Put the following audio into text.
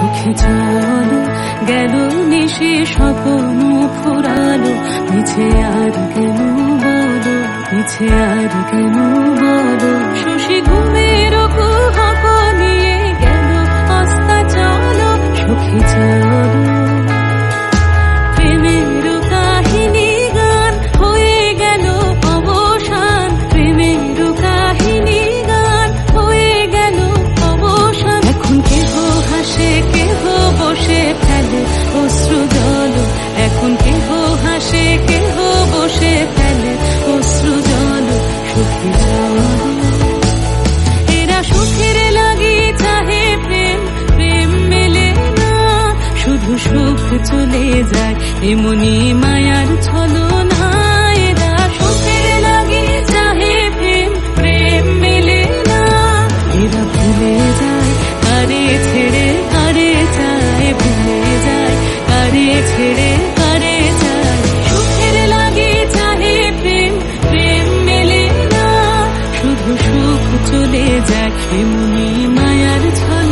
সুখে চলো গেল নিশে স্বপ্ন ফুরালো মিছে আর কেন বলো মিছে আর কেন বলো শশী ঘুমের কুহক নিয়ে গেল আস্তা চলো সুখে চলো প্রেমের কাহিনী গান হয়ে গেল অবসান প্রেমের কাহিনী গান হয়ে গেল অবসান এখন কেহ হাসে কেহ বসে ফেলে অশ্রু জল এখন কেহ হাসে কেহ বসে ফেলে অশ্রু জল সুখে চলো এরা সুখের লাগি চাহে প্রেম প্রেম মেলে না শুধু সুখ চলে যায় এমনি মায়ার ছলনা এরা সুখের লাগি চাহে প্রেম প্রেম মেলে না এরা ভুলে যায় কারে ছেড়ে কারে চায় ভুলে যায় কারে ছেড়ে কারে চায় সুখের লাগি চাহে প্রেম প্রেম মেলে না শুধু সুখ চলে যায় এমনি মায়ার ছলনা